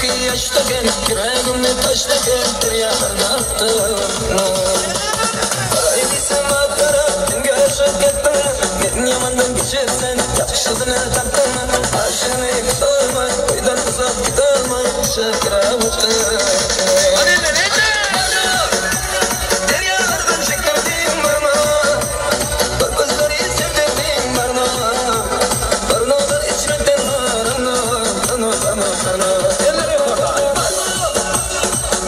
yaştaken yüreğimde taştaken deryalarına attım. Parayı sevap kara görüşüp gittim. Men yamandan geçirsen yakışıdığını taktım. Aşığını yıkılma kuyudan uzak gitme şakra uçtu. Deryalardan çektirdim bana. Bakızları sevdirdim bana. Barınalar içmekten bana.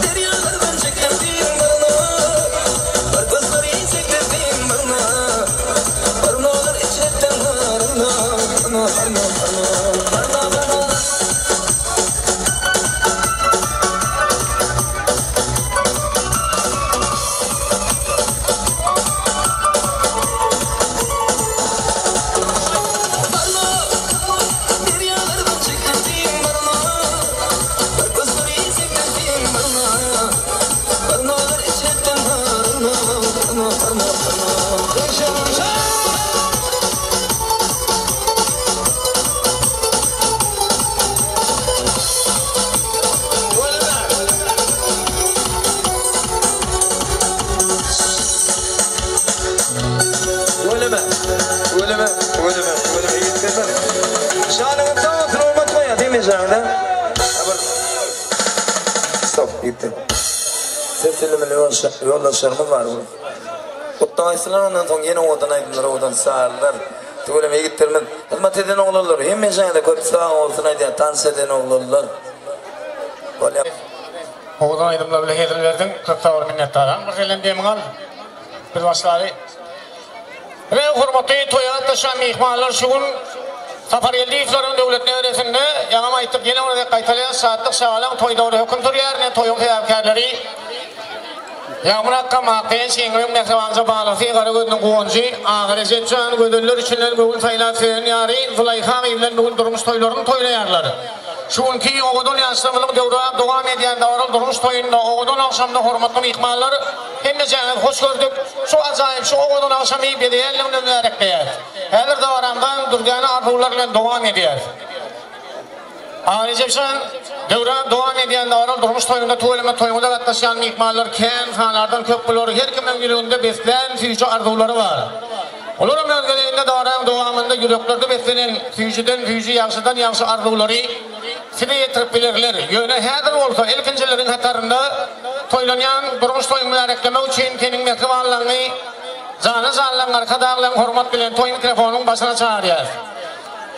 Deryalardan çektirdim bana. Bakızları sevdirdim bana. Barınalar içmekten bana. Yoldaşlarımız var bu. Kutlayısılar ondan sonra yine odan aydınlar, odan sağırlar. Tügülüm yigitlerimiz hizmet eden oğullar. Hemen şeyde köp sağ olsun aydı, dans eden oğullar. Oğudan aydınlar bile hedillerden köp sağır minnettarım. Bir gelen demin al. Bir başları. Ve hurmatı toya taşan mihmanlar şugun Safar Yıldızların devletine öğresinde yanıma aytıp yine orada kayıtlayan saatlik sağlam toy doğru hüküm tur yerine toyun teyapkarları Yağmur kamakken şengöym nehsevanza bağlısı karagödün kuğuncu ağrıcet çağın gödüller içinden bugün sayılatın yari Zulaykha evlen bugün durmuş toylarını toylayarlar. Şunki oğudun yansımılık devrağım devam ediyen davral durmuş toyunda oğudun akşamda hurmatlı mihmallar hem de cennet hoş gördük. Şu acayip şu oğudun akşamı bedeyenle mübarek değer. Her davramdan durganı arzularla devam ediyor. Ağrıcetçen devrağım devam ediyen davral durmuş toyunda tuğuleme toyunda katlaşan mihmallar ken fanlardan köp bulur. Her kimin gülüğünde besleyen füyücü arzuları var. Olurum özgürlüğünde devamında yüreklerde beslenen füyücüden yansıdan yansı arzuları size yetirip bilirler. Yöne her olsa ilkincilerin hatarında toylanan durmuş toyumlar reklame için kendi mekrivanlarını canı zanlan arkadağlan hürmet bilen toy mikrofonun başına çağırıyor.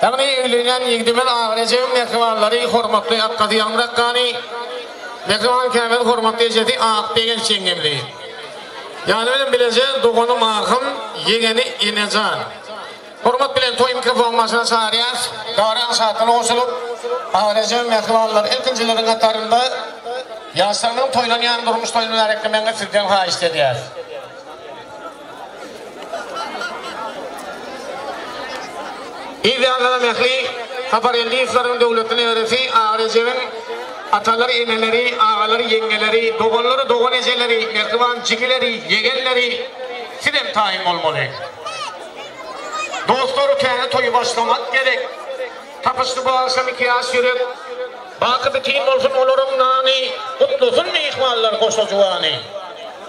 Yani evlenen yigdimin ağrıcığım mekrivanları hürmetli akkadi yamrakkani mekrivan kemal hürmetli eceti ağıp degen çengemli. Yani benim bileceğim doğanım ağım yegeni inecan. Hürmet bilen toy mikrofon başına çağırıyor. Davran saatini olsulup ağrıcığım mekrivanlar ilkincilerin hatarında yaşlarının toylanayan durmuş toylular eklemenge sizden haiz ediyor. İzyanlara mehli Safar Yıldızların devletine öğresi ağrıcığın ataları, eneleri, ağaları, yengeleri, doğanları, doğan eceleri, mekrivan cigileri, yegenleri sidem tayin olmalı. Dostları kendi toyu başlamak gerek. Tapışlı bu akşam ikiyas yürüp bakı bitim olsun olurum nani, kutlusun mu ihmallar koşucuğani.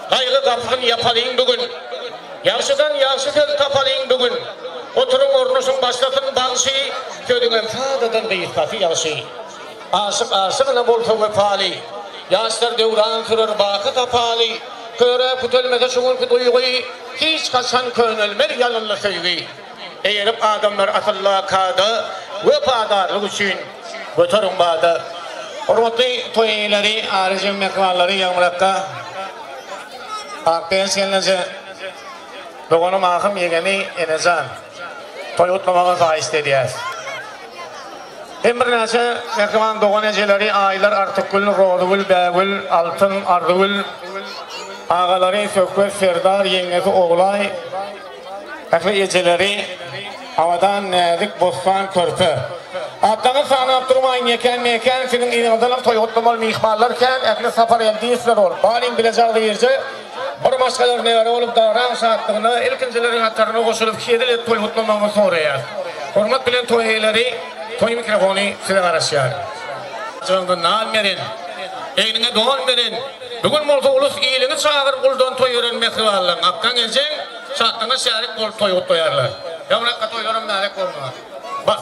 Kaygı kapın yapalım bugün. Yaşıdan yaşı tel tapalım bugün. Oturun ornusun başlatın bağışı, köyünün fadadan değil kafi yaşı. Aşık aşığına bolsa vefali. Yaşlar devran kırır bakı tapali. Köre kutelmede şunun ki duyguyu, hiç kaçan könülmer yalınlı sevgi. Eğerip adamlar atıllah kadı, vefadarlık için götürün bağda. Hürmetli toyları, ağrıcın mekvalları Yağmurakka. Akdeniz kendinize doğanım ağım yegeni enezan. Toy utlamağa faiz dediyiz. Hem bir nese mekvan doğan eceleri aylar artıkül, rodugül, beğül, altın, ardugül, ağaları sökve, serdar, yengesi oğlay, ekli eceleri havadan nezik, bostan, körpü. Attanı sanıp durmayın yeken meken senin inandalıp toy utlamalı mihmallarken ekli Safar Yıldızlar ol. Balin bileceği deyirce bir başkalar nevere olup davran saatlığına ilkincilerin hatlarına koşulup kediyle toy utlamağı soruyor. Hürmet bilen toy eyleri toy mikrofonu size karışıyor. Çoğundan nal verin. Eynine doğan verin. Bugün molta ulus iyiliğini çağır kuldan toy öğrenmesi varlar. Akkan geleceğin şartlarına şerik bol toy toyarlar. Yavrakka toylarım nalek olma. Bas.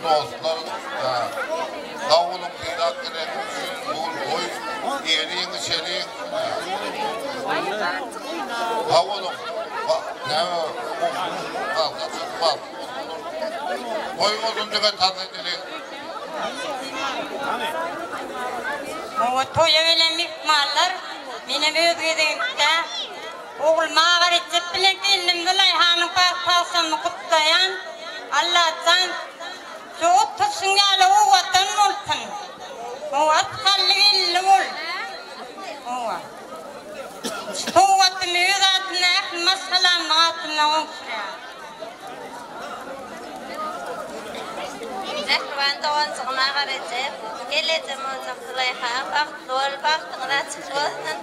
Dostlar davulun kıyrakları boy yeriğin içeriğin davulun ne bak boyumuzun tüke tadı edilir. O toya veren mikmallar benim özgedekte oğul mağar edip bilek elimde layhanın partasını kutlayan Allah'tan çok tutsun gâle o vatan olsun. O atkallı illi ol. O vatan yüzatına ekmez selamatına olsun. Ekran doğan çıkma garacı, geleceğim uzaklığa, baktığına çıkıyorsun.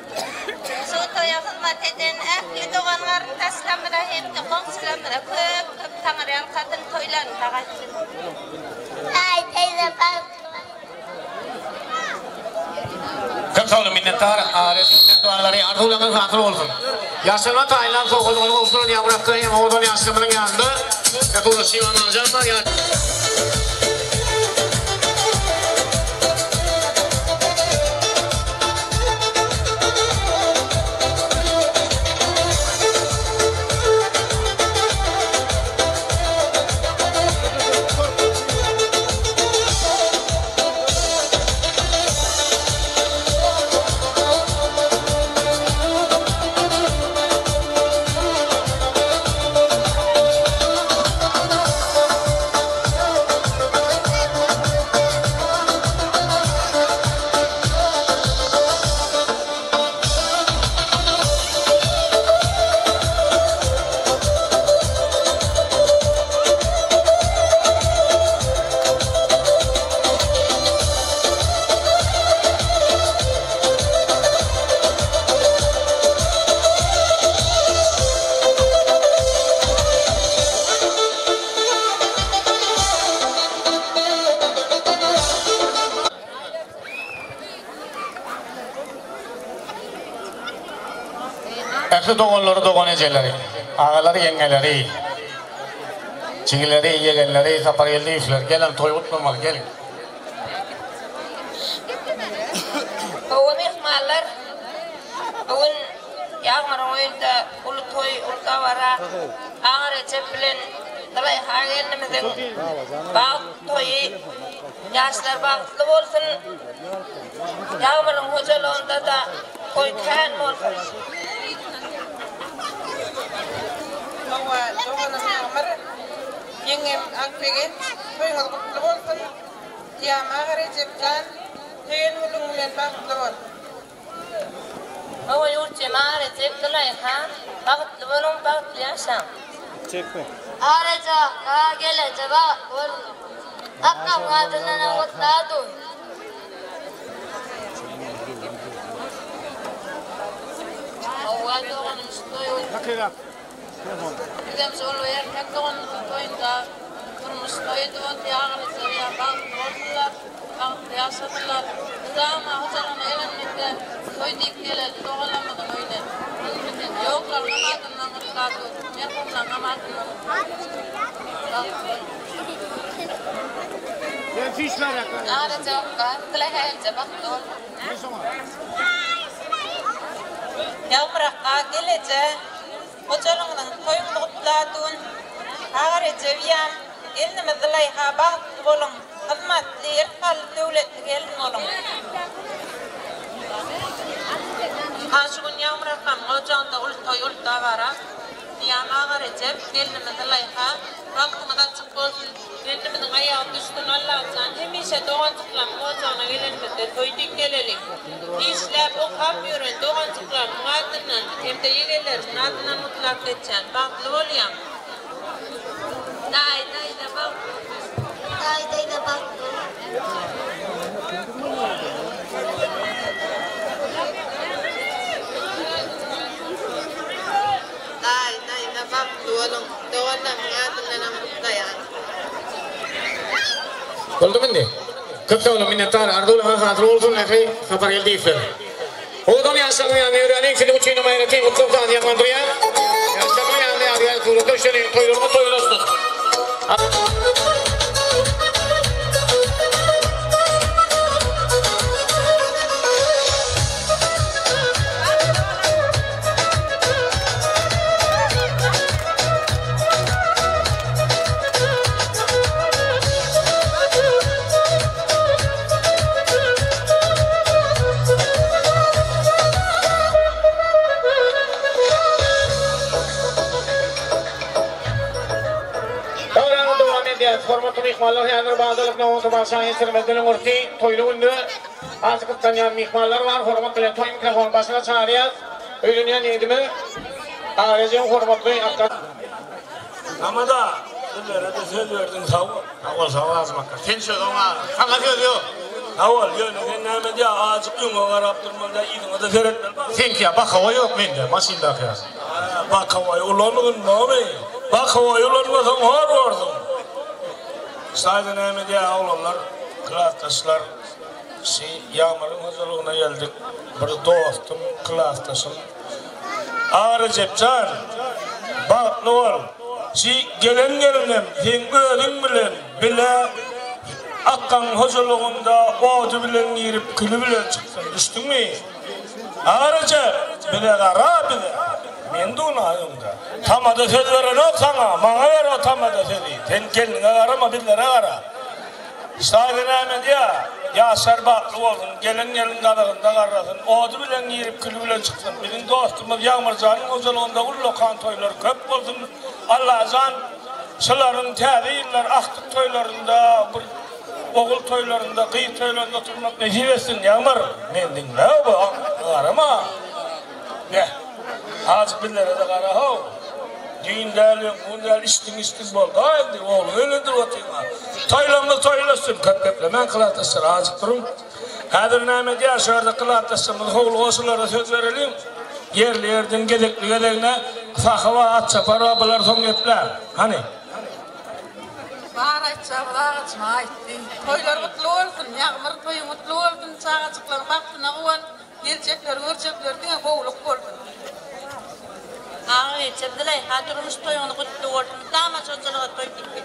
Şu toya hizmet eden ehli doğanların taslamına hem de komşularına köp tanıyan kadın toylarını tağaçın. Ay teyze bak. Çok sağ olun minnettar. Ailesinin duaları arzularınız hatır olsun. Yaşama Tayland sokulduğunu olsun diye bıraktığım oğlan yaşamının yanında. Yatırı Sivan Alcanlar ya. Ekli doğanları doğan eceleri, ağaları yengeleri, çigileri, yegenleri, sapariyeli ifler, gelen toy utmamalı, gelin. Bugün ihmallar, bugün yağmur oyunda ulu toy ulda vara, ağır ecebilen dalay hagelimizin bağ toyu, yaşlar bağlı olsun, yağmurun hocalığında da toy kâhen olsun. Doğanın yağmur, yengem akbegin, toyunuz kutlu olsun. Yağmur ecebden, tüyün ulun ulen bağlı olsun. Bugün yurt cemaat edip dalayha, bağlı olun, bağlı yaşam. Çekme. Araca, gelece bağlı olun. Akkam kadınına mutladı. Oğlan doğanın üstü Bakın. Idem solo yer kakon toyunda turmuş toydu diyağını seviye bağlılar, bağlıyasatlar. Dama hocalarına elenmekte toy deyip geleli doğalamadan öyle. Yoklar namadından mutladı, merhumlar namadından Ben fiş ver yakın. Ağrıca okka, kılahayınca baktı ol. Yağmur'a gelece, hocalarının toyunu kutladığın ağır eceviyem, elini layha bağlı olun. Hizmetli, irkal devletli gelin olun. Aşkın yağmur'a hocağında toy ulda vara. Yağmur ecep, elini layha bağlı çıkıyorsun. Kendimizin ayağı düştün Allah'tan hemişe doğancıklar hocağına gelenmekte toyduk gelelim. İşler o kapıyorum doğancıklar adından hem de yegelerin adından mutlak geçen baklı olayım. Day da bak. Day da bak. Day da bak doğalım. Doğal Oldu mu ne? Köpte minnettar Ardullah hatırı olsun akhi haber geldi ifer. Odan yaşamı yani öğrenin film için mayratı mutluluktan yakandırıyor. Yaşamı yani ya kurulda şöyle toyulmasın. Hormatly mihmanlar yanır bağdalık namusu başayın sırmezdenin orti toylu ünlü azıcık tanıyan mihmanlar var. Hormatly toy mikrofon başına çağırıyız. Öylünüyen yedimi ağrıcığım hormatly aktar. Ama da sizlere de söz verdin savun. Sağ ol azmakka. Sen söz ona. Sana söz yok. Savun yönü sen neyme diye azıcık yunga var Abdurman'da iyidin da seyretmen. Sen ki bak hava yok bende. Maşinde akıyasın. Bak havayı ulanmın mami. Bak havayı ulanmasan var vardın. Sayın Ahmet oğlanlar, kılaftaşlar, Yağmar'ın hazırlığına geldik. Bir dostum, kılaftaşım. Ağrı Cepcan, bak ne var? Gelen gelinim, sen öğren bilen, bile akkan hazırlığında oğdu bilen girip külü bilen çıksın, düştün mü? Ağrı Cep, bile kara bile. Men de onu ayımda. Tamada söz veren o sana, bana ver o tamada sözü. Sen kendine karama, bizlere kara. Sayın Ahmet Yaşar baklı olsun, gelin kadağında karasın. Oğdu bilen girip külü bilen çıksın. Bizim dostumuz Yağmurcan'ın huzurluğunda ullokan toyları köp olsun. Allah'ın şıların tədiyirler, aktık toylarında, oğul toylarında, kıyı toylarında oturmak necip etsin Yağmur. Men dinle bu, karama. Ne? Azıcık billere de kara ho. Düğün değerli, bu değerli istin bol. Haydi oğlum öyledir oturma. Toylamda toylasın, köpkeple. Ben kılatasın, azıcık durun. Kadir Ahmet Yaşar'da kılatasın, oğlu olsulara söz verelim. Yerli yerden gedekli gedekine fakıva atça parabalar son gepler. Hani? Var atça, var atça, aytti. Toylar mutlu olsun, Yağmur toyu mutlu olsun. Çağacıklar baktığına uvan, gelecekler, görecekler diye boğuluk olsun. Ağrı Cep'dilay hatırımız toyunu kutlu olsun. Dama çocuğuna toy diktik.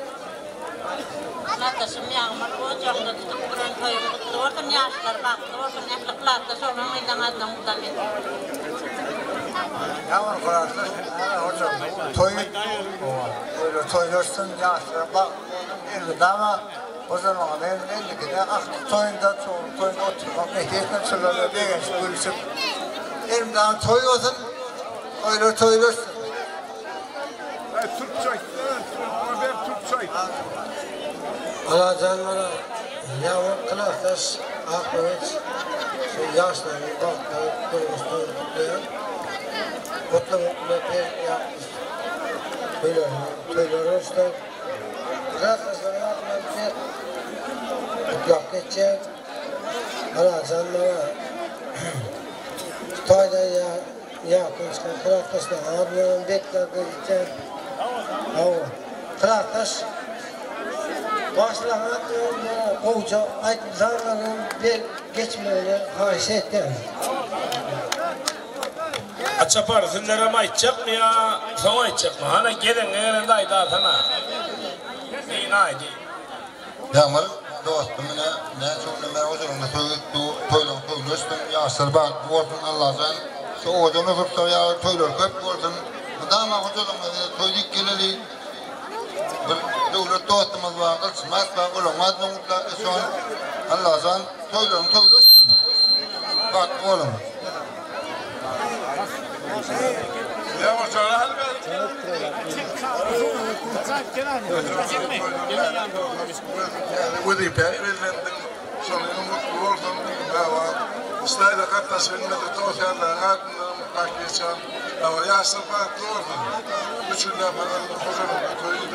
Kılatasım Yağmur ocakta tutup kuran toyunu kutlu olsun. Yaşlar baktı olsun, yaşlı kılatasım onun meydanazdan muhtemelen. Yağmur kılatasım, hocam toyu toylarsın, yaşlar bak. Dama o zaman benim 52'de aklı toyunda oturmak, ehliyetine çırlarla bir genç görüşüp elimden toy olsun. Toylarsın. Türk çay. Haber Türk çay. Allah canlara Yağmur kılatas aklıç yaşlarını baktığı durmuştu kutlayan mutlu bir yapmış toyları işte kılataslara aklıç kutlak geçecek Allah canlara toyda yakın çıkan kılatasla ablanın bekler geçecek kılatas başlamak kovuca zararın bir geçmeyene haysiyetler. Açapar, sizlere mi açacak mı ya? Sana açacak mı? Hani gelin gelin daydı atana. Neyin haydi? Yağmur dostum ne sonra ben huzurunda toylaştım. Yaşlar bak olsun Allah'tan. Soğudan öpüp da ya toylar köp olsun. Dama huzurunda toyduk geleli. Devlet dostumuz var, kılsımaz var, olamaz mutlu son Allah'tan toylaşsın. Bak oğlum. Yağmur sonra halbet. Vazifeyi belirlendik. Sonra mutlu oldum. İslayda katlas bilmedi tosyarlar ardından mutlak geçen. Ama yaşlı farklı oldum. Üçünden falan huzurunda toyduk.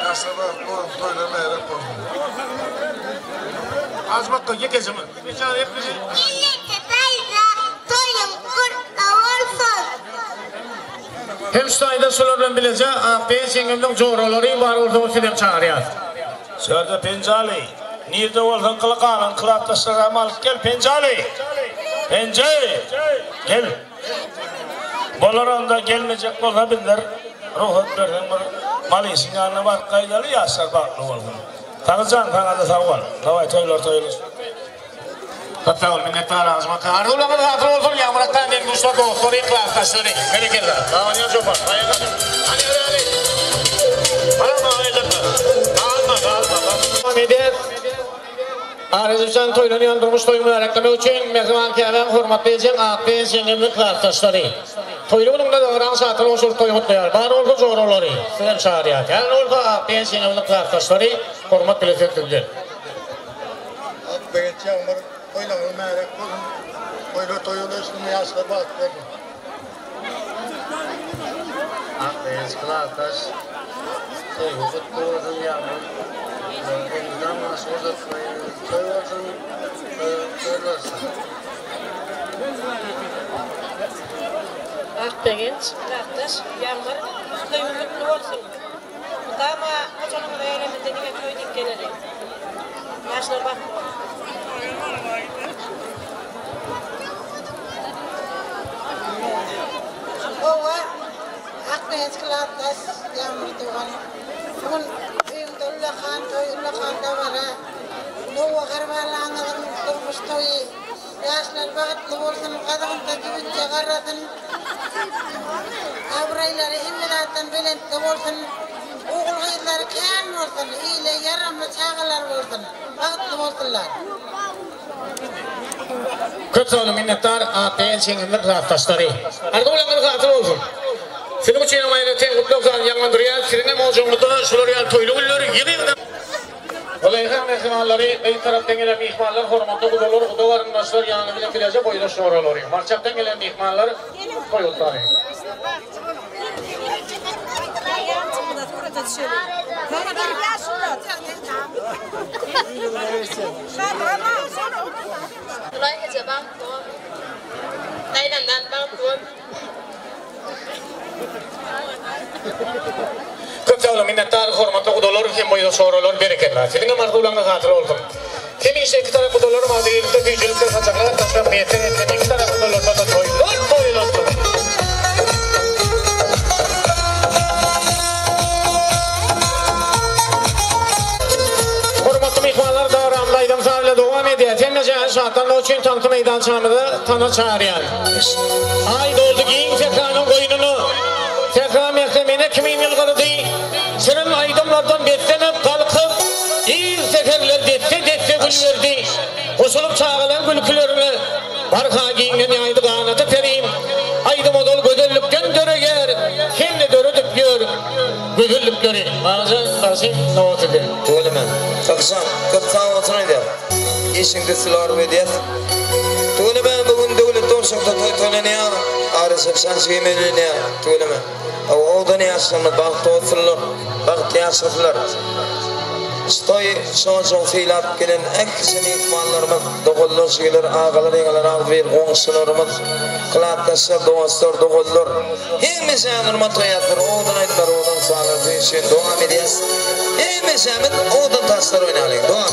Yaşlı farklı oldum. Toylamaya rap oldum. Az bakka yekezi mi? Millete teyze toyun kurtla olsun. Hem stayda sular bilen bilece AP'ye sengimden joraları var olduğu film çağırıyor. Sörde Pencali. Nirde olsan kılakalan kılapta sıramal gel Pencali. Pencali. Gel. Bolaranda gelmeyecek olabilir. Ruhut verden bir malisin yanına var kaydalı yaşlar baklı olsun. Tanıcan tanıda sağ ol. Davay toylar toylar. Tatavul minnettar azma kar. Ulanın hatırı olsun yağmuraktan den güçler doktoru klastasları. Bereketler. Davanya çoban. Hadi hadi. Bana öyle. Alma. Medet. Arızcan toyunu yandırmış toyunu araklama için mehman kâmen hürmetli edeceğim AP'nin sengimli klastasları. Toyluğunun da doğran satın olsun toy kutlayar. Bar oldu zorları. Sen çağırıyor. Yani oldu AP'nin sengimli klastasları hürmet bilesettirdiler. Beget yağmur toylanır merak olun. Toylu üstüne yaşlar baklar. AP'nin klastas. Toy kutluyorsun yağmur. Elimden nasıl uzatmayı toy olsun. Toylarsın. Akdeniz, Laktaş, Yağmur, toyumutlu olsun. Ama kocanın eyleminde yine köydük gelelim. Yaşlar bak. Ova, Akdeniz, Laktaş, Yağmur doğan. Bugün evimde Ullahan da var ha. Nova karvalanların durmuş toyu. Yaşlar bakıtlı olsun, kadın takibin çağırradın. Abrayları immidattan bilentli olsun. Oğul kıyıtları kâm olsun, iyiyle yaramlı çağılar olsun. Bakıtlı olsunlar. Kötü minnettar AP'nin sengimli klastasları. Arda ulanın hatırı olsun. Senin için amayla tenkutlu olsan yanlandırıyan sirine mağazımlıda şuları toylu gülleri yeni Olayhan mehmanları bir taraftan gelen mihmanlar hormatlı kudalar, kudavarındaşlar yanı bile bilece boyda şoraları. Marçaktan gelen mihmanlar koyultları. Tulay hece baktım. Taylandan baktım. Kötü minnettar hormatlı kudalar hem boyda şoralar bereketler. Senin marhulanın hatırı olsun. Kimi ise iki taraf kudalar mağduriyette tüycülükte saçaklar taşlar niyetten etken iki taraf kudalarda da toylar. Hormatlı mihmanlar davranlaydım sarıyla devam ediyor. Temnece şartlarla o için tanıtı meydan çağımıda tanı çağırıyor. Ay doldu giyin tekranın koyununu. Tekrar mehkemine kimin yılgını değil. Senin aydımlardan beslenip kalkıp iyi seferler dette gül verdi. Koşulup çağılan gülkülerini barka giyingen yaydı kanatı tereyim. Aydım odol gödüllükten dörüger. Kendi dörüdüp gör. Gödüllük görü. Ağzın karşı navat edir. Öyle mi? Taksan, kaptan oturaydı. İşin kısılar ve diyet. Öyle mi? Bugün devlet doğrusunda toylanıyor. Arasıp sansı yemeğine. Öyle mi? Oğda ne yaşlanır? Baktı oturulur. Baktı yaşlanır. Stoy son fiilap gelen eksen ihmallarımız, doğullar şeyler, ağalar, yeğalar, ağabey, qoğuşlarımız, kılatlaşlar, doğaslar, doğullar. Hemisi anırma toyatlar, oğdan aytlar, oğdan sağlar, duyuşun, devam edeceğiz. Hemisi oğdan taslar oynayalım, devam.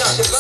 Şükür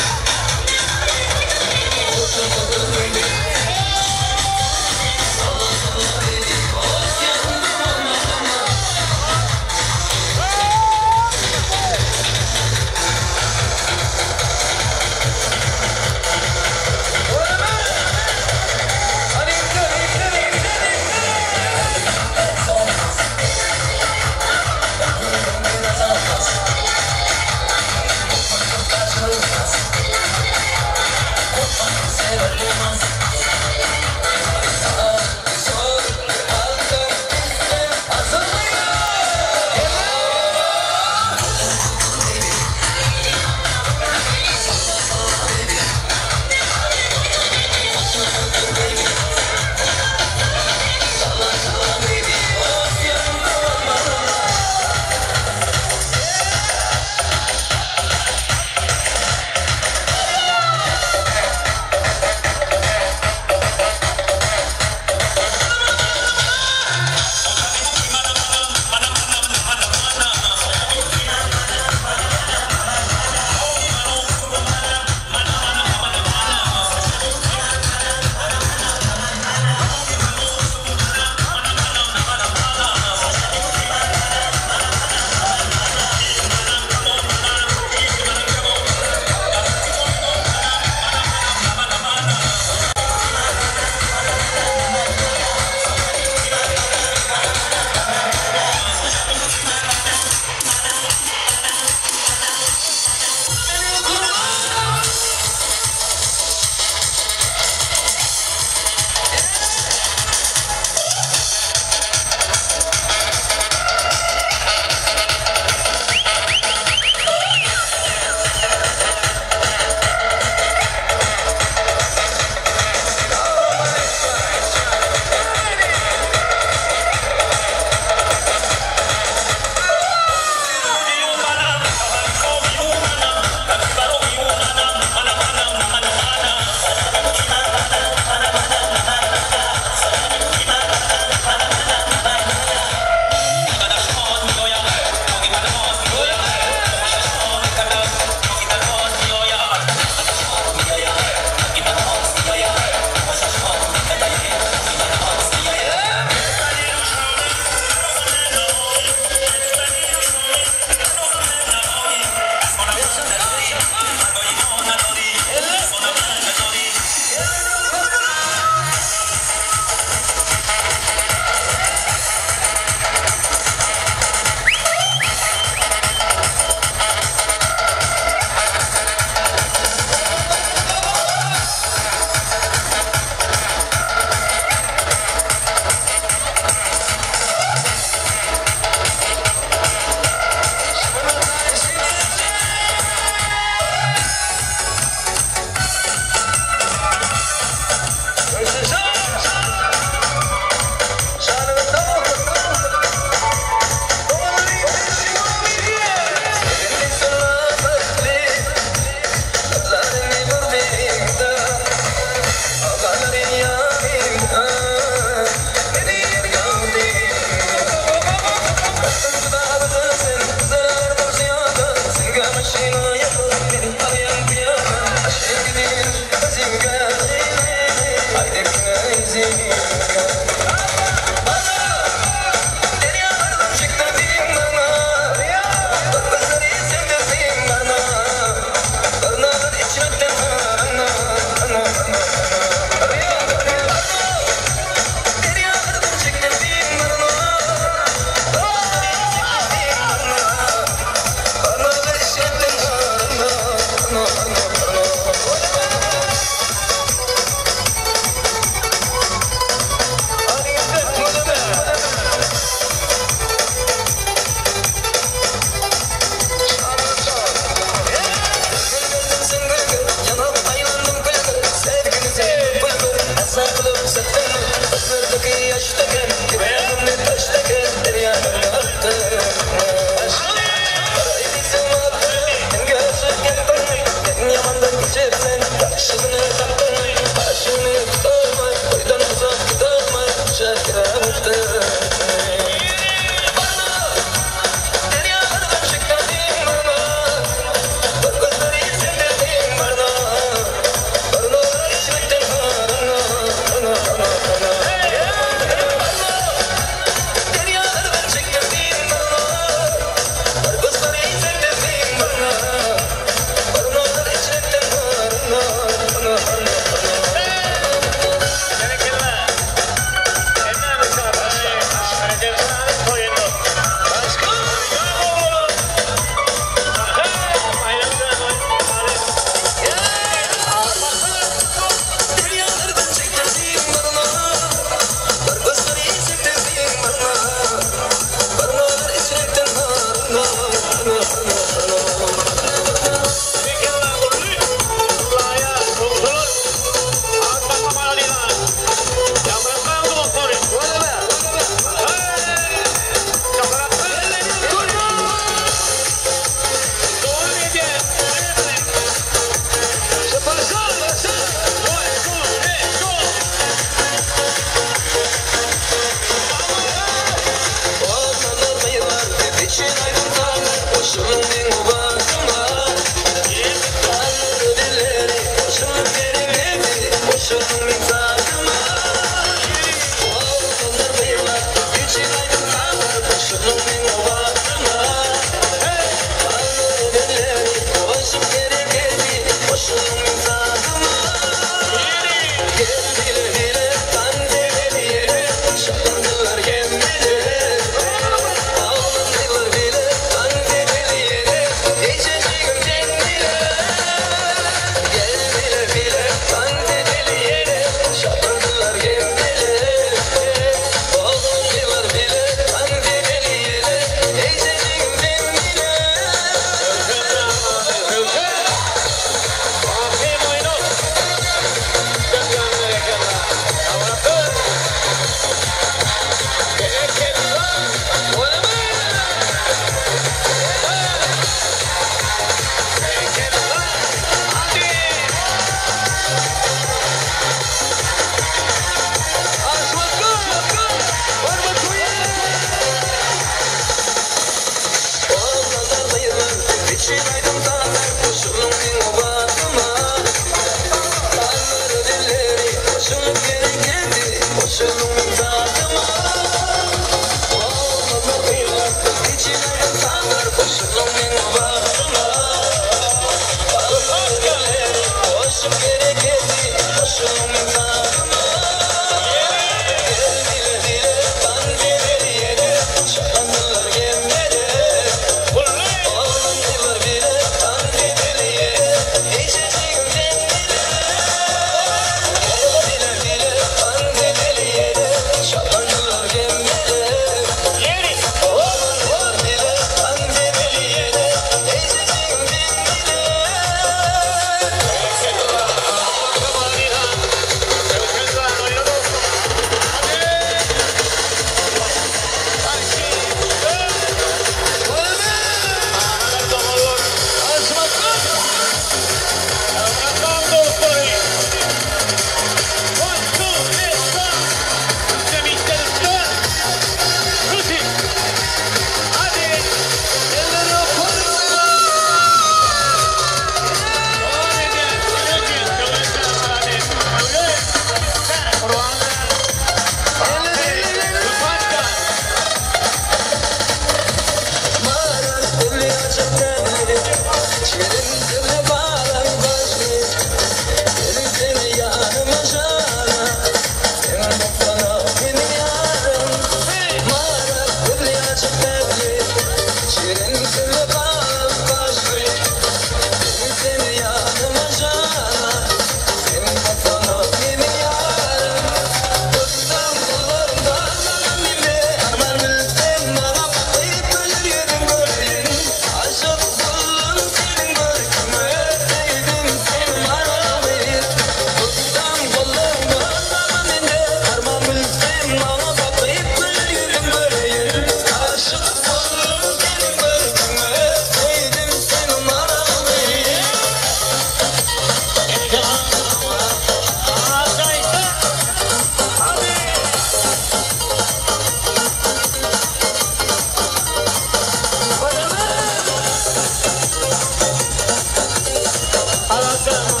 Taşa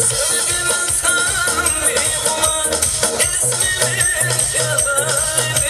Sevgilim sen bir kuman, ismini yazayım.